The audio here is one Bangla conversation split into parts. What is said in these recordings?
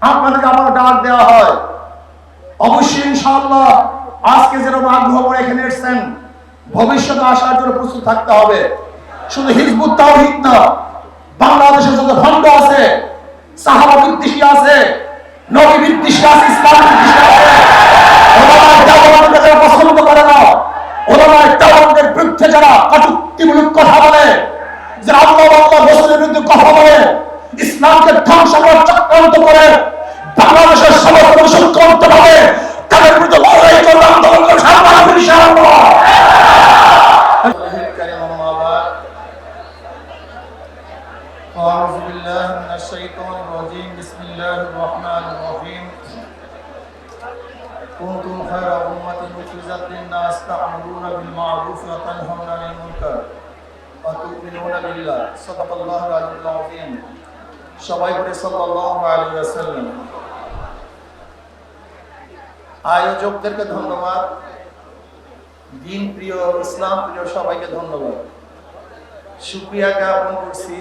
আপনাদেরকে আবার ডাক দেওয়া হয়। অবশ্যই ইনশাআল্লাহ আজকে যেরকম আগ্রহ করে এখানে এসেছেন, ভবিষ্যতে আসার জন্য প্রস্তুত থাকতে হবে। শুধু হিজবুত তাওহীদ না, বাংলাদেশে যত ভণ্ড আছে, সাহাবা বিদ্বেষী আছে, নবী বিদ্বেষী আছে, ইসলাম বিদ্বেষী আছে, ওলামায়ে দেওবন্দকে যারা পছন্দ করে না, ওলামায়ে দেওবন্দের বিরুদ্ধে যারা কটূক্তিমূলক কথা বলে, যারা আল্লাহ রাসূলের বিরুদ্ধে কথা বলে, ইসলামকে ধ্বংস করার চক্রান্ত করে, বাংলাদেশের সমস্ত মুসলমানকে ভাবে তাদের বিরুদ্ধে লড়াই করবে, আন্দোলন করবে সারা ইনশাআল্লাহ। أعوذ بالله من الشيطان الرجيم بسم الله الرحمن الرحيم كنتم خير أمة أخرجت للناس تأمرون بالمعروف وتنهون عن المنكر وتؤمنون بالله صدق الله العلي العظيم সবাই বলে সাল্লাল্লাহু আলাইহি ওয়াসাল্লাম। আয়োজকদেরকে ধন্যবাদ, দিন প্রিয় ইসলাম প্রিয় সবাইকে ধন্যবাদ, শুকরিয়া জ্ঞাপন করছি।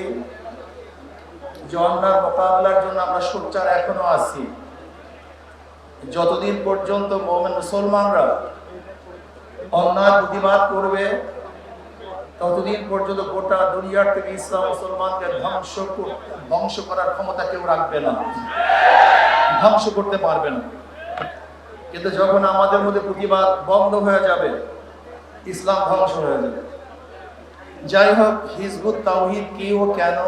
জন্নার মোকাবেলার জন্য আমরা সোচ্চার এখনো আছি। যতদিন পর্যন্ত মুমিন মুসলমানরা অন্যায় প্রতিবাদ করবে, ততদিন পর্যন্ত গোটা দুনিয়ার থেকে ইসলাম মুসলমানকে ধ্বংস করার ক্ষমতা কেউ রাখবে না, ধ্বংস করতে পারবে না। কিন্তু যখন আমাদের মধ্যে প্রতিবাদ বন্ধ হয়ে যাবে, ইসলাম ধ্বংস হয়ে যাবে। যাই হোক, হিজবুত তাওহীদ কি ও কেন,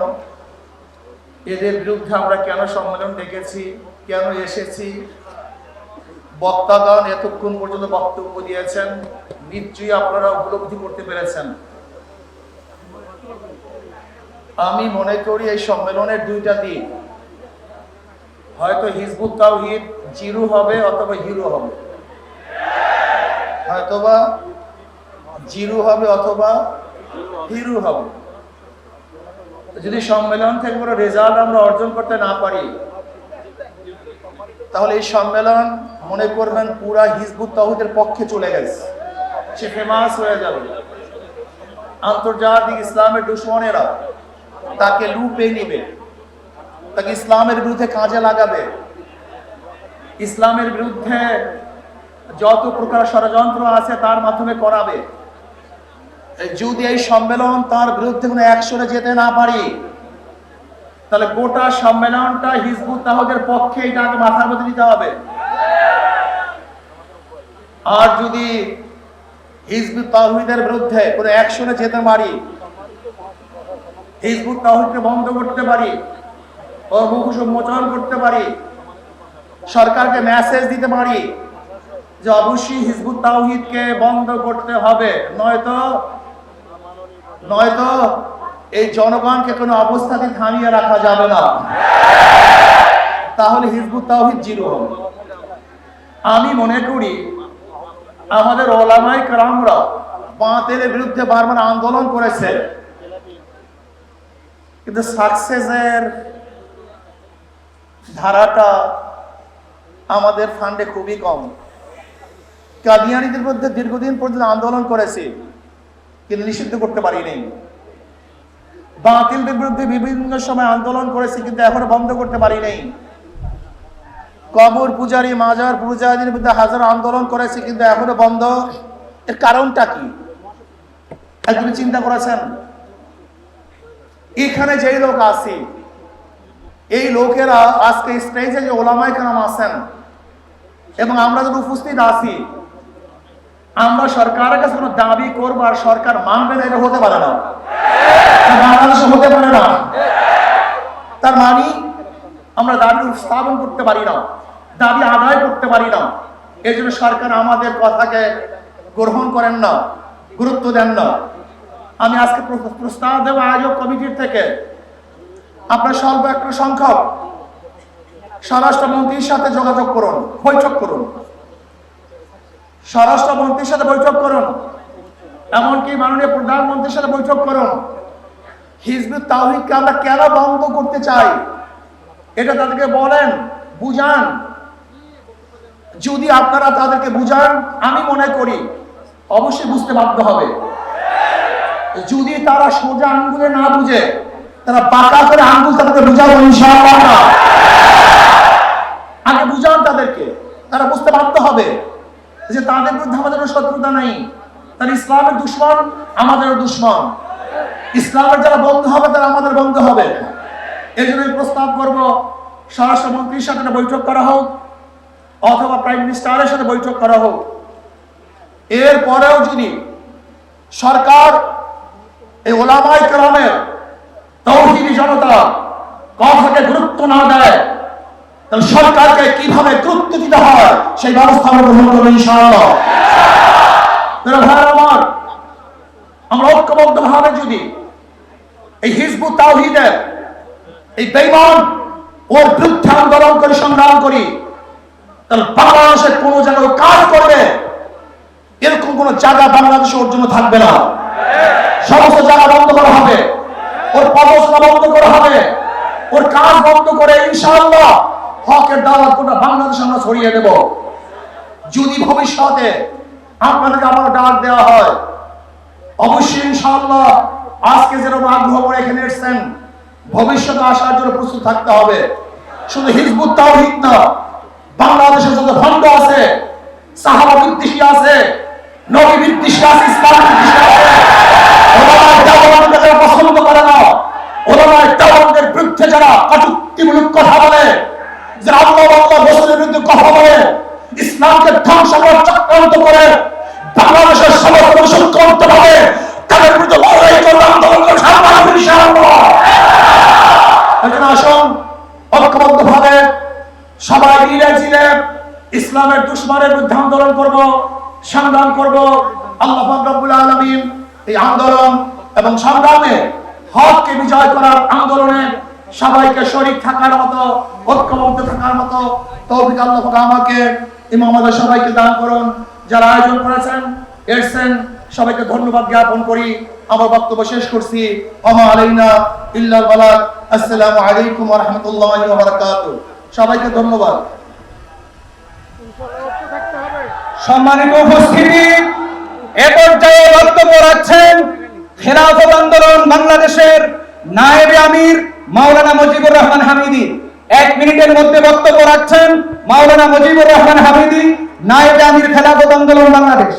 এদের বিরুদ্ধে আমরা কেন সম্মেলন ডেকেছি, কেন এসেছি, বক্তাগণ এতক্ষণ পর্যন্ত বক্তব্য দিয়েছেন, নিশ্চয়ই আপনারা উপলব্ধি করতে পেরেছেন। আমি মনে করি এই সম্মেলনের দুইটা দিক, হয়তো হিজবুত তাওহীদ জিরো হবে অথবা হিরো হবে, হয়তোবা জিরো হবে অথবা হিরো হবে। যদি সম্মেলন থেকে কোনো রেজাল্ট আমরা অর্জন করতে না পারি, তাহলে এই সম্মেলন মনে করবেন পুরা হিজবুত তাওহীদের পক্ষে চলে গেছে, সে ফেমাস হয়ে যাবে। আন্তর্জাতিক ইসলামের দুশমনেরা তাকে লুপে নিবে, তাকে ইসলামের বিরুদ্ধে কাজে লাগাবে, ইসলামের বিরুদ্ধে যত প্রকার ষড়যন্ত্র আছে তার মাধ্যমে করাবে। যদি এই সম্মেলন তার বিরুদ্ধে কোনো অ্যাকশনে যেতে না পারি, তাহলে গোটা সম্মেলনটা হিজবুত তাওহীদের পক্ষে, এটাকে মাথার মধ্যে নিতে হবে। আর যদি হিজবুত তাওহীদের বিরুদ্ধে কোনো অ্যাকশনে যেতে পারি, হিজবুত তাওহীদকে বন্ধ করতে পারি, ও মুখোশ মোচন করতে পারি, সরকারকে মেসেজ দিতে পারি যে অবশ্যই হিজবুত তাওহীদকে বন্ধ করতে হবে, নয়তো এই জনগণকে কোনো অবস্থাতে থামিয়ে রাখা যাবে না, তাহলে হিজবুত তাওহীদ জিরো হবে। আমি মনে করি আমাদের ওলামায়ে কেরামরা বাতিলের বিরুদ্ধে বারবার আন্দোলন করেছে, কিন্তু সাকসেসের ধারাটা আমাদের ফান্ডে খুবই কম। কাদিয়ানীদের বিরুদ্ধে দীর্ঘদিন পর্যন্ত আন্দোলন করেছি, কিন্তু নিষিদ্ধ করতে পারিনি। বাতিলদের বিরুদ্ধে বিভিন্ন সময় আন্দোলন করেছি, কিন্তু এখনো বন্ধ করতে পারি নাই। কবর পূজারী, মাজার পূজারীদের বিরুদ্ধে হাজার আন্দোলন করেছি, কিন্তু এখনো বন্ধ। এর কারণটা কি একদম চিন্তা করেছেন? এখানে যেই লোক আছে, এই লোকেরা আজকে স্টেজে যে ওলামায়ে কেরাম আছেন এবং আমরা যদি উপস্থিত আছি, আমরা সরকারের কাছে কোনো দাবি করবো আর সরকার মানবে না, এটা হতে পারে না, বাংলাদেশে হতে পারে না। তার মানে আমরা দাবি উপস্থাপন করতে পারি না, দাবি আদায় করতে পারি না। এই জন্য সরকার আমাদের কথাকে গ্রহণ করেন না, গুরুত্ব দেন না। আমি আজকে প্রস্তাব দেব আয়োজক কমিটির থেকে, আপনার স্বল্প একটু সংখ্যক স্বরাষ্ট্রমন্ত্রীর সাথে যোগাযোগ করুন, বৈঠক করুন, স্বরাষ্ট্রমন্ত্রীর সাথে বৈঠক করুন, এমনকি মাননীয় প্রধানমন্ত্রীর সাথে বৈঠক করুন। হিজবুত তাওহীদকে আমরা কেন বন্ধ করতে চাই এটা তাদেরকে বলেন, বুঝান। যদি আপনারা তাদেরকে বুঝান, আমি মনে করি অবশ্যই বুঝতে বাধ্য হবে। যদি তারা সোজা আঙ্গুলে না বুঝে, তারা বাঁকা করে আঙ্গুল তাদেরকে বুঝাবো ইনশাআল্লাহ। হবে যে তাদের বিরুদ্ধে আমাদের কোনো শত্রুতা নাই, তারা ইসলামের দুশ্মন, আমাদেরও দুশ্মন। ইসলামের যারা বন্ধু হবে তারা আমাদের বন্ধু হবে। এই জন্য প্রস্তাব করব স্বরাষ্ট্রমন্ত্রীর সাথে একটা বৈঠক করা হোক অথবা প্রাইম মিনিস্টারের সাথে বৈঠক করা হোক। এরপরেও যদি সরকার এই ওলামায়ে কেরামের তৌহিদি জনতা কথাকে গুরুত্ব না দেয়, তাহলে সরকারকে কিভাবে গুরুত্ব দিতে হয় সেই ব্যবস্থা আমরা গ্রহণ করবো ইনশাআল্লাহ। আমরা ঐক্যবদ্ধ ভাবে যদি এই হিজবুত তাওহীদের এই বেঈমান ওর বিরুদ্ধে আন্দোলন করে সংগ্রাম করি, তাহলে বাংলাদেশের কোন জায়গায় কাজ করবে এরকম কোন জায়গা বাংলাদেশে ওর জন্য থাকবে না। সমস্ত জায়গা বন্ধ করা হবে, ওর প্রবচনা বন্ধ করা হবে, ওর কাজ বন্ধ করে ইনশাআল্লাহ হকের দাওয়াত গোটা বাংলাদেশে আমরা ছড়িয়ে দেব। যদি ভবিষ্যতে আপনাদেরকে আবার ডাক দেওয়া হয়, অবশ্যই ইনশাআল্লাহ আজকে যেরকম আগ্রহ করে এখানে এসেছেন, ভবিষ্যতে আসার জন্য প্রস্তুত থাকতে হবে। শুধু হিজবুত তাওহীদ না, বাংলাদেশে যত ভণ্ড আছে, সাহাবা বিদ্বেষী আছে, নবী বিদ্বেষী আছে, ইসলাম বিদ্বেষী আছে, ওলামায়ে দেওবন্দকে যারা পছন্দ করে না, ওলামায়ে দেওবন্দের বিরুদ্ধে যারা কটূক্তিমূলক কথা বলে, যারা আল্লাহ রাসূলের বিরুদ্ধে কথা বলে, ইসলামকে ধ্বংস করার চক্রান্ত করে, বাংলাদেশের সমস্ত মুসলমানকে ভাবে তাদের বিরুদ্ধে লড়াই করবে, আন্দোলন করবে ইনশাআল্লাহ। এখানে আসুন ঐক্যবদ্ধ ভাবে সবাই মিলে জিলে ইসলামের দুশমনের বিরুদ্ধে আন্দোলন করব, সংগ্রাম করব। আল্লাহ পাক রব্বুল আলামিন এই আন্দোলন এবং সংগ্রামে হককে বিজয় করার আন্দোলনে সবাইকে শরীক থাকার মতো, ঐক্যবদ্ধ থাকার মতো তৌফিক আল্লাহ পাক আমাকে ইমামদের সবাইকে দান করুন। যারা আয়োজন করেছেন এসেছেন সবাইকে ধন্যবাদ জ্ঞাপন করি। আমার বক্তব্য শেষ করছি। ওমা আলাইনা ইল্লাল বালাগ। আসসালামু আলাইকুম ওয়া রাহমাতুল্লাহি ওয়া বারাকাতুহু। সবাইকে ধন্যবাদ। সম্মানিত উপস্থিতি, এ পর্যায়ে বক্তব্য রাখছেন খেলাফত আন্দোলন বাংলাদেশের নায়েবে আমির মাওলানা মুজিবুর রহমান হামিদি। 1 মিনিটের মধ্যে বক্তব্য রাখছেন মাওলানা মুজিবুর রহমান হামিদি, নায়েবে আমির খেলাফত আন্দোলন বাংলাদেশ।